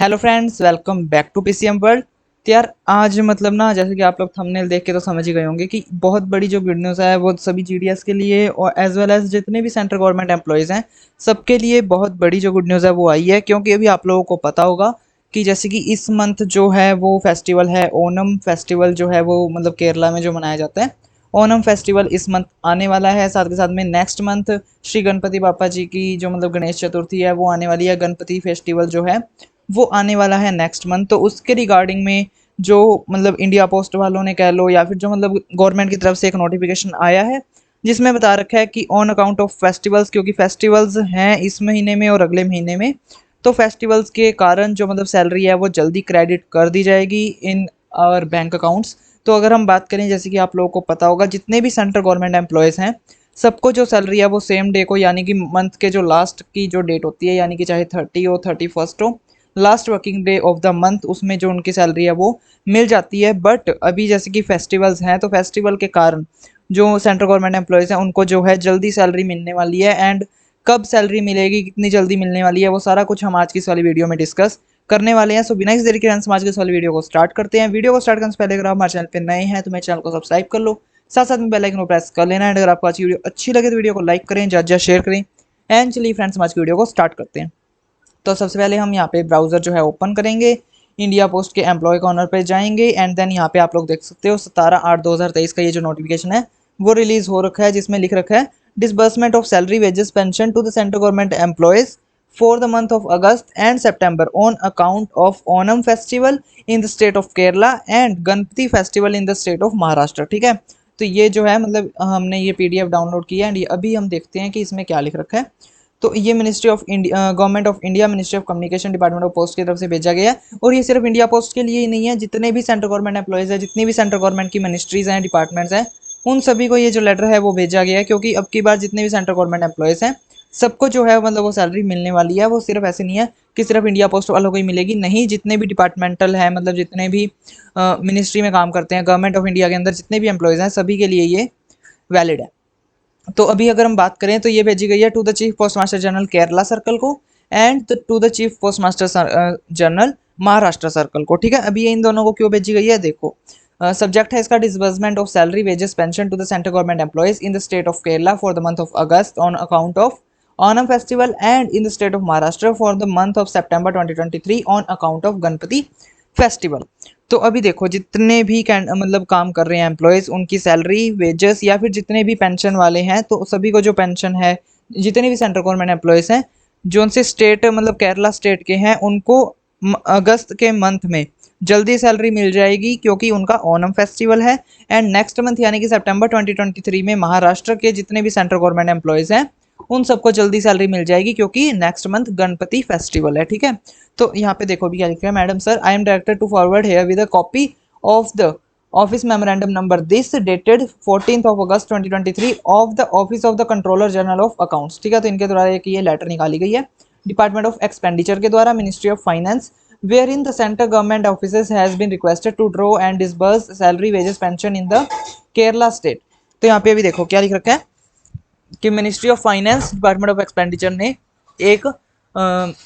Hello friends, welcome back to PCM world. तो यार आज मतलब ना, जैसे कि आप लोग थंबनेल देख के तो समझ ही गए होंगे कि बहुत बड़ी जो गुड न्यूज़ है वो सभी जीडीएस के लिए और एज वेल एज जितने भी सेंट्रल गवर्नमेंट एम्प्लॉयज़ हैं सबके लिए बहुत बड़ी जो गुड न्यूज़ है वो आई है। क्योंकि अभी आप लोगों को पता होगा कि जैसे कि इस मंथ जो है वो फेस्टिवल है ओनम फेस्टिवल, जो है वो मतलब केरला में जो मनाया जाता है। ओनम फेस्टिवल इस मंथ आने वाला है। साथ के साथ में नेक्स्ट मंथ श्री गणपति बापा जी की जो मतलब गणेश चतुर्थी है वो आने वाली है। गणपति फेस्टिवल जो है वो आने वाला है नेक्स्ट मंथ। तो उसके रिगार्डिंग में जो मतलब इंडिया पोस्ट वालों ने कह लो या फिर जो मतलब गवर्नमेंट की तरफ से एक नोटिफिकेशन आया है जिसमें बता रखा है कि ऑन अकाउंट ऑफ फेस्टिवल्स, क्योंकि फेस्टिवल्स हैं इस महीने में और अगले महीने में, तो फेस्टिवल्स के कारण जो मतलब सैलरी है वो जल्दी क्रेडिट कर दी जाएगी इन आवर बैंक अकाउंट्स। तो अगर हम बात करें, जैसे कि आप लोगों को पता होगा जितने भी सेंट्रल गवर्नमेंट एम्प्लॉयज़ हैं सबको जो सैलरी है वो सेम डे को, यानी कि मंथ के जो लास्ट की जो डेट होती है, यानी कि चाहे 30 हो 31st हो, last working day of the month उसमें जो उनकी सैलरी है वो मिल जाती है। बट अभी जैसे कि फेस्टिवल्स हैं तो फेस्टिवल के कारण जो सेंट्रल गवर्नमेंट एम्प्लॉयज़ हैं उनको जो है जल्दी सैलरी मिलने वाली है। एंड कब सैलरी मिलेगी, कितनी जल्दी मिलने वाली है, वो सारा कुछ हम आज की इस वाली वीडियो में डिस्कस करने वाले हैं। सो बिना किसी देरी के आज की इस वाली वीडियो को स्टार्ट करते हैं। वीडियो को स्टार्ट करने से पहले अगर आप हमारे चैनल पर नए हैं तो मेरे चैनल को सब्सक्राइब कर लो, साथ साथ में बेल आइकन को प्रेस कर लेना है। अगर आपको आज की वीडियो अच्छी लगे तो वीडियो को लाइक करें, ज़्यादा शेयर करें। एंड चलिए फ्रेंड्स, आज की वीडियो को स्टार्ट करते हैं। तो सबसे पहले हम यहाँ पे ब्राउज़र जो है ओपन करेंगे, इंडिया पोस्ट के एम्प्लॉय कॉर्नर पे जाएंगे एंड देन यहाँ पे आप लोग देख सकते हो 17/8/2023 का ये जो नोटिफिकेशन है वो रिलीज हो रखा है, जिसमें लिख रखा है disbursement of salary wages pension to the central government employees for the month of August and September on account of Onam festival in the state of Kerala and Ganpati festival in the state of Maharashtra. ठीक है, तो ये जो है मतलब हमने ये PDF download किया एंड अभी हम देखते हैं कि इसमें क्या लिख रखा है। तो ये ministry of India, government of India, ministry of communication, department of post की तरफ से भेजा गया है। और ये सिर्फ इंडिया पोस्ट के लिए ही नहीं है, जितने भी सेंट्रल गवर्नमेंट एम्प्लॉयज़ है, जितनी भी सेंट्रल गवर्नमेंट की मिनिस्ट्रीज हैं, डिपार्टमेंट्स हैं, उन सभी को ये जो लेटर है वो भेजा गया है। क्योंकि अब की बार जितने भी सेंट्रल गवर्नमेंट एम्प्लॉयज़ हैं सबको जो है मतलब वो सैलरी मिलने वाली है। वो सिर्फ ऐसे नहीं है कि सिर्फ इंडिया पोस्ट वालों को ही मिलेगी, नहीं, जितने भी डिपार्टमेंटल है, मतलब जितने भी मिनिस्ट्री में काम करते हैं गवर्नमेंट ऑफ इंडिया के अंदर, जितने भी एम्प्लॉयज़ हैं सभी के लिए ये वैलिड है। तो अभी अगर हम बात करें तो ये भेजी गई है to the chief post master general Kerala circle को and to the chief post master general Maharashtra circle को। ठीक है, अभी ये इन दोनों को क्यों भेजी गई है देखो। सब्जेक्ट है इसका disbursement of salary wages pension to the central government employees in the state of Kerala for the month of August on account of Onam festival and in the state of Maharashtra for the month of September 2023 on account of Ganpati festival. तो अभी देखो जितने भी मतलब काम कर रहे हैं एम्प्लॉयज़, उनकी सैलरी वेजेस या फिर जितने भी पेंशन वाले हैं तो सभी को जो पेंशन है, जितने भी सेंट्रल गवर्नमेंट एम्प्लॉयज़ हैं जो उनसे स्टेट मतलब केरला स्टेट के हैं, उनको अगस्त के मंथ में जल्दी सैलरी मिल जाएगी क्योंकि उनका ओनम फेस्टिवल है। एंड नेक्स्ट मंथ यानी कि सितंबर 2023 में महाराष्ट्र के जितने भी सेंट्रल गवर्नमेंट एम्प्लॉयज़ हैं उन सबको जल्दी सैलरी मिल जाएगी क्योंकि नेक्स्ट मंथ गणपति फेस्टिवल है। ठीक है, तो यहाँ पे देखो भी क्या लिख रहा है, madam sir I am director to forward herewith a copy of the office memorandum number this dated 14th of August 2023 of the office of the controller general of accounts. ठीक है, तो इनके द्वारा एक ये लेटर निकाली गई है डिपार्टमेंट ऑफ एक्सपेंडिचर के द्वारा, ministry of finance, wherein the central government office has been requested to draw and disburse salary wages pension in the Kerala state. तो यहाँ पे अभी देखो क्या लिख रखा है कि ministry of finance, department of expenditure ने एक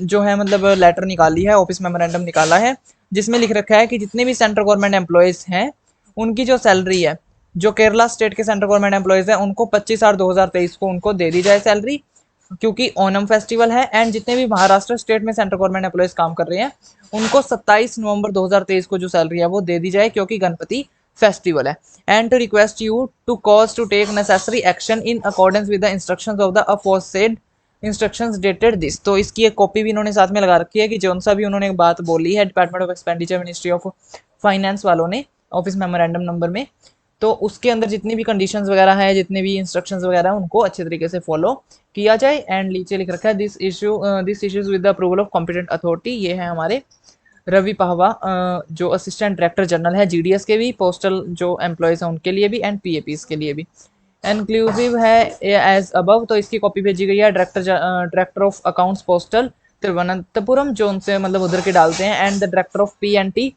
जो है मतलब लेटर निकाली है, ऑफिस मेमोरेंडम निकाला है, जिसमें लिख रखा है कि जितने भी सेंट्रल गवर्नमेंट एम्प्लॉयज़ हैं उनकी जो सैलरी है, जो केरला स्टेट के सेंट्रल गवर्नमेंट एम्प्लॉयज़ हैं उनको 25/8/2023 को उनको दे दी जाए सैलरी क्योंकि ओनम फेस्टिवल है। एंड जितने भी महाराष्ट्र स्टेट में सेंट्रल गवर्नमेंट एम्प्लॉयज़ काम कर रहे हैं उनको 27 नवंबर 2023 को जो सैलरी है वो दे दी जाए क्योंकि गणपति फेस्टिवल है। And to request you to cause to take necessary action in accordance with the instructions of the aforesaid instructions dated this. तो इसकी एक कॉपी भी इन्होंने साथ में लगा रखी है कि जौन सा भी उन्होंने एक बात बोली है department of expenditure, ministry of finance वालों ने ऑफिस मेमोरेंडम नंबर में, तो उसके अंदर जितनी भी कंडीशंस वगैरह हैं, जितने भी इंस्ट्रक्शंस वगैरह हैं उनको अच्छे तरीके से फॉलो किया जाए। एंड नीचे लिख रखा है this issues with the approval of competent authority. ये है हमारे रवि पाहवा जो असिस्टेंट डायरेक्टर जनरल है जीडीएस के भी, पोस्टल जो एम्प्लॉयज़ हैं उनके लिए भी एंड पीएपीज के लिए भी, इंक्लूसिव है एज अबव। तो इसकी कॉपी भेजी गई है director of accounts postal Thiruvananthapuram, जो उनसे मतलब उधर के डालते हैं, and the director of P&T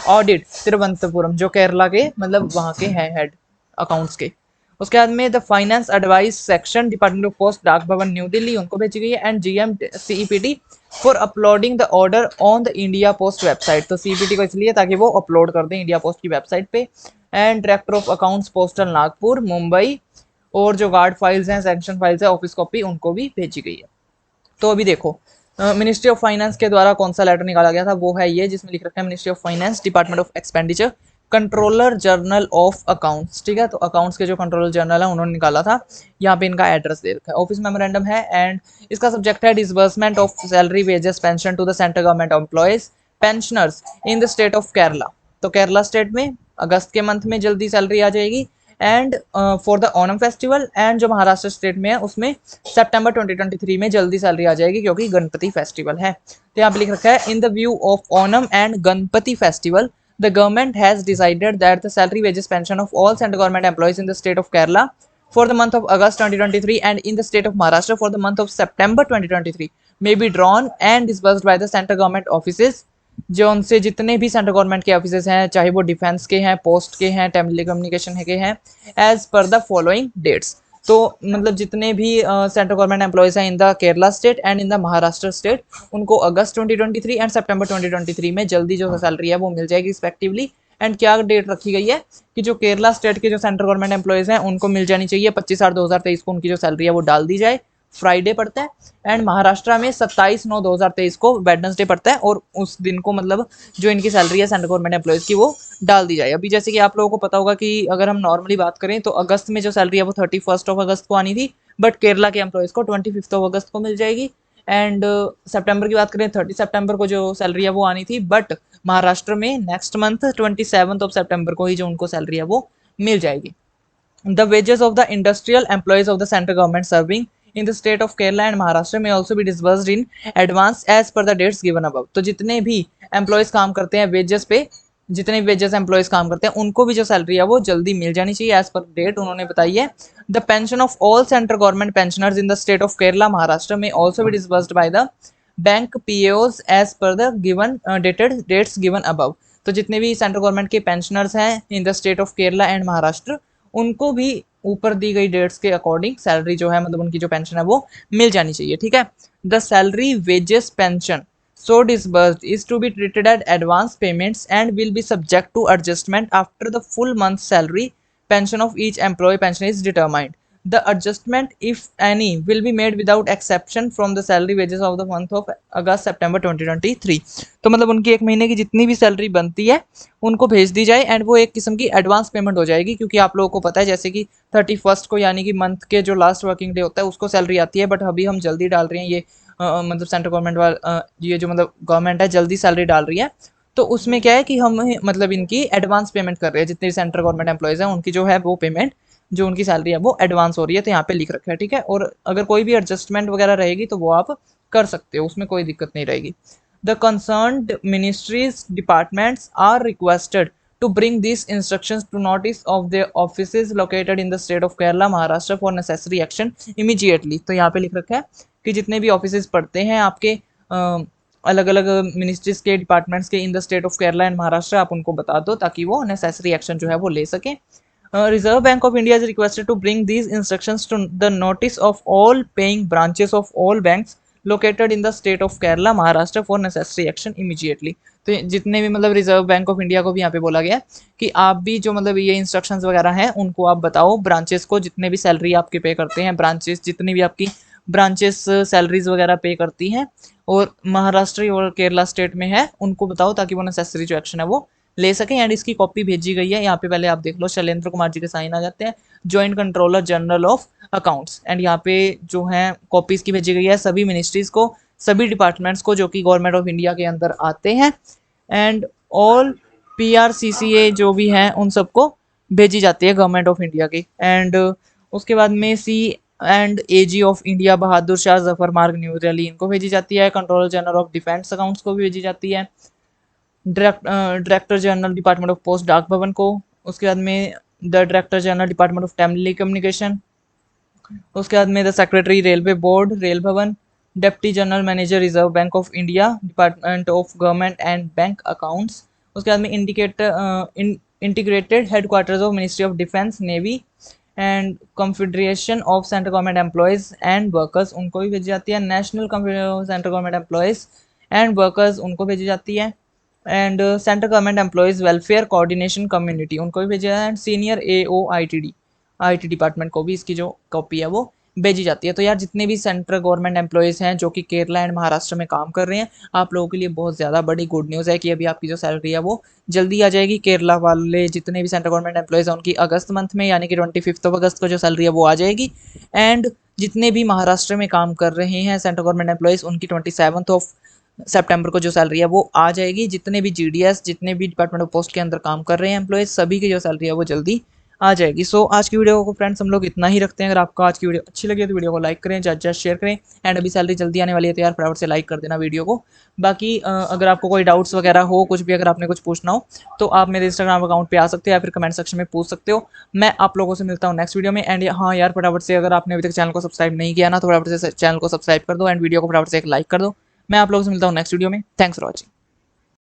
audit Thiruvananthapuram, जो केरला के मतलब वहाँ के हैं हेड अकाउंट्स के, उसके बाद में the finance advice section department of post Dak भवन न्यू दिल्ली उनको भेजी गई है। And GMCEPT for uploading the order on the India post website, तो CPT को इसलिए ताकि वो अपलोड कर दें इंडिया पोस्ट की वेबसाइट पे। And director of accounts postal Nagpur Mumbai, और जो गार्ड फाइल्स हैं, सैंक्शन फाइल्स है, ऑफिस कॉपी उनको भी भेजी गई है। तो अभी देखो मिनिस्ट्री ऑफ फाइनेंस के द्वारा कौन सा लेटर निकाला गया था, वो है ये जिसमें लिख रखा है ministry of finance department of expenditure controller journal of accounts, ठीक है। तो अकाउंट्स के जो कंट्रोलर जनरल है उन्होंने निकाला था, यहाँ पे इनका एड्रेस दे रखा है। ऑफिस मेमोरेंडम है एंड इसका सब्जेक्ट है disbursement of salary wages pension to the central government employees pensioners in the state of Kerala. तो केरला स्टेट में अगस्त के मंथ में जल्दी सैलरी आ जाएगी। And for the Onam festival, and जो महाराष्ट्र स्टेट में है उसमें सितंबर 2023 में जल्दी सैलरी आ जाएगी क्योंकि गणपति फेस्टिवल है। तो यहाँ पे लिख रखा है in the view of Onam and Ganpati festival the government has decided that the salary wages pension of all central government employees in the state of Kerala for the month of August 2023 and in the state of Maharashtra for the month of September 2023 may be drawn and disbursed by the central government offices, जो उनसे जितने भी central government के offices हैं, चाहे वो defence के हैं, पोस्ट के हैं, टेली कम्युनिकेशन के हैं, as per the following dates. तो मतलब जितने भी सेंट्रल गवर्नमेंट एम्प्लॉयज हैं in the Kerala state and in the Maharashtra state, उनको अगस्त 2023 एंड सितंबर 2023 में जल्दी जो सैलरी है वो मिल जाएगी रिस्पेक्टिवली। एंड क्या डेट रखी गई है कि जो केरला स्टेट के जो सेंट्रल गवर्नमेंट एम्प्लॉयज हैं उनको मिल जानी चाहिए 25/8/2023 को, उनकी जो सैलरी है वो डाल दी जाए, फ्राइडे पड़ता है। एंड महाराष्ट्र में 27/9/2023 को वेडनेसडे पड़ता है और उस दिन को मतलब जो इनकी सैलरी है सेंट्रल गवर्नमेंट एम्प्लॉयज की वो डाल दी जाए। अभी जैसे कि आप लोगों को पता होगा कि अगर हम नॉर्मली बात करें तो अगस्त में जो सैलरी है वो 31 अगस्त को आनी थी, बट केरला के एम्प्लॉयज को 25 अगस्त को मिल जाएगी। एंड सितंबर की बात करें 30 सितंबर को जो सैलरी है वो आनी थी, बट महाराष्ट्र में नेक्स्ट मंथ 27 सितंबर को ही जो उनको सैलरी है वो मिल जाएगी। The wages of the industrial employees of the central government serving in the state of Kerala and Maharashtra may also be disbursed in advance as per the dates given above। तो जितने भी employees काम करते हैं wages पे, जितने भी wages employees काम करते हैं उनको भी जो सैलरी है वो जल्दी मिल जानी चाहिए एज पर डेट उन्होंने बताई है। The pension of all central government pensioners in the state of Kerala Maharashtra में ऑल्सो भी disbursed by the bank PAOs as per the given dated dates given above. तो जितने भी सेंट्रल गवर्नमेंट के पेंशनर्स हैं in the state of Kerala and Maharashtra, उनको भी ऊपर दी गई डेट्स के अकॉर्डिंग सैलरी जो है मतलब उनकी जो पेंशन है वो मिल जानी चाहिए, ठीक है। The salary wages pension so disbursed is to be treated as advance payments and will be subject to adjustment after the full month salary pension of each employee pension is determined. The adjustment, if any, will be made without exception from the salary wages of the month of August September 2023। तो मतलब उनकी एक महीने की जितनी भी salary बनती है उनको भेज दी जाए एंड वो एक किस्म की एडवांस पेमेंट हो जाएगी, क्योंकि आप लोगों को पता है जैसे कि 31 को यानी कि मंथ के जो लास्ट वर्किंग डे होता है उसको सैलरी आती है, बट अभी हम जल्दी डाल रहे हैं ये मतलब सेंट्रल गवर्नमेंट वाला ये जो मतलब गवर्नमेंट है जल्दी सैलरी डाल रही है, तो उसमें क्या है कि हम मतलब इनकी एडवांस पेमेंट कर रहे हैं, जितने सेंट्रल गवर्नमेंट एम्प्लॉयज़ हैं उनकी जो है वो पेमेंट जो उनकी सैलरी है वो एडवांस हो रही है, तो यहाँ पे लिख रखा है, ठीक है। और अगर कोई भी एडजस्टमेंट वगैरह रहेगी तो वो आप कर सकते हो, उसमें कोई दिक्कत नहीं रहेगी। The concerned ministries departments are requested to bring these instructions to notice of their offices located in the state of Kerala, Maharashtra for necessary action immediately। तो यहाँ पे लिख रखा है कि जितने भी ऑफिसेज पड़ते हैं आपके अलग अलग मिनिस्ट्रीज के डिपार्टमेंट्स के इन the state of Kerala and Maharashtra, आप उनको बता दो ताकि वो नेसेसरी एक्शन जो है वो ले सकें। Reserve bank of India is requested to bring these instructions to the notice of all paying branches of all banks located in the state of Kerala Maharashtra for necessary action immediately. तो जितने भी मतलब reserve bank of India को भी यहाँ पे बोला गया कि आप भी जो मतलब ये इंस्ट्रक्शंस वगैरह हैं उनको आप बताओ ब्रांचेस को, जितने भी सैलरी आपके पे करते हैं ब्रांचेस, जितनी भी आपकी ब्रांचेस सैलरीज वगैरह पे करती हैं और महाराष्ट्र और केरला स्टेट में है, उनको बताओ ताकि वो नेसेसरी जो एक्शन है वो ले सकें। एंड इसकी कॉपी भेजी गई है, यहाँ पे पहले आप देख लो शैलेंद्र कुमार जी के साइन आ जाते हैं, joint controller general of accounts. And यहाँ पे जो है कॉपीज की भेजी गई है सभी मिनिस्ट्रीज को, सभी डिपार्टमेंट्स को जो कि गवर्नमेंट ऑफ इंडिया के अंदर आते हैं, एंड ऑल PRCCA जो भी हैं उन सबको भेजी जाती है गवर्नमेंट ऑफ इंडिया की। एंड उसके बाद में C&AG of India Bahadur Shah Zafar Marg new Delhi इनको भेजी जाती है। Controller general of defence accounts को भी भेजी जाती है। Director general department of post Dak Bhawan को, उसके बाद में the director general department of telecommunication, उसके बाद में the secretary railway board rail Bhawan, deputy general manager reserve bank of India department of government and bank accounts, उसके बाद में integrated headquarters of ministry of defence navy and confederation of central government employees and workers उनको भी भेजी जाती है, national central government employees and workers उनको भेजी जाती है, and central government employees welfare coordination community उनको भी भेजा है, and senior AOITD IT department को भी इसकी जो कॉपी है वो भेजी जाती है। तो यार जितने भी सेंट्रल गवर्नमेंट एम्प्लॉयज़ हैं जो कि केरला एंड महाराष्ट्र में काम कर रहे हैं, आप लोगों के लिए बहुत ज़्यादा बड़ी गुड न्यूज़ है कि अभी आपकी जो सैलरी है वो जल्दी आ जाएगी। केरला वाले जितने भी सेंट्रल गवर्नमेंट एम्प्लॉयज़ हैं उनकी अगस्त मंथ में यानी कि 25 अगस्त को जो सैलरी है वो आ जाएगी, एंड जितने भी महाराष्ट्र में काम कर रहे हैं सेंट्रल गवर्नमेंट एम्प्लॉयज़ उनकी 27 सितंबर को जो सैलरी है वो आ जाएगी। जितने भी GDS जितने भी डिपार्टमेंट ऑफ पोस्ट के अंदर काम कर रहे हैं एम्प्लॉयज़ सभी की जो सैलरी है वो जल्दी आ जाएगी। सो आज की वीडियो को फ्रेंड्स हम लोग इतना ही रखते हैं। अगर आपको आज की वीडियो अच्छी लगी तो वीडियो को लाइक करें, ज़्यादा शेयर करें, एंड अभी सैलरी जल्दी आने वाली है तो यार फटाफट से लाइक कर देना वीडियो को। बाकी अगर आपको कोई डाउट्स वगैरह हो, कुछ भी अगर आपने कुछ पूछना हो तो आप मेरे इंस्टाग्राम अकाउंट पे आ सकते हो या फिर कमेंट सेक्शन में पूछ सकते हो। मैं आप लोगों से मिलता हूँ नेक्स्ट वीडियो में। एंड हाँ यार फटाफट से अगर आपने अभी तक चैनल को सब्सक्राइब नहीं किया ना तो फटाफट से चैनल को सब्सक्राइब कर दो एंड वीडियो को फटाफट से एक लाइक कर दो। मैं आप लोगों से मिलता हूँ नेक्स्ट वीडियो में। Thanks for watching.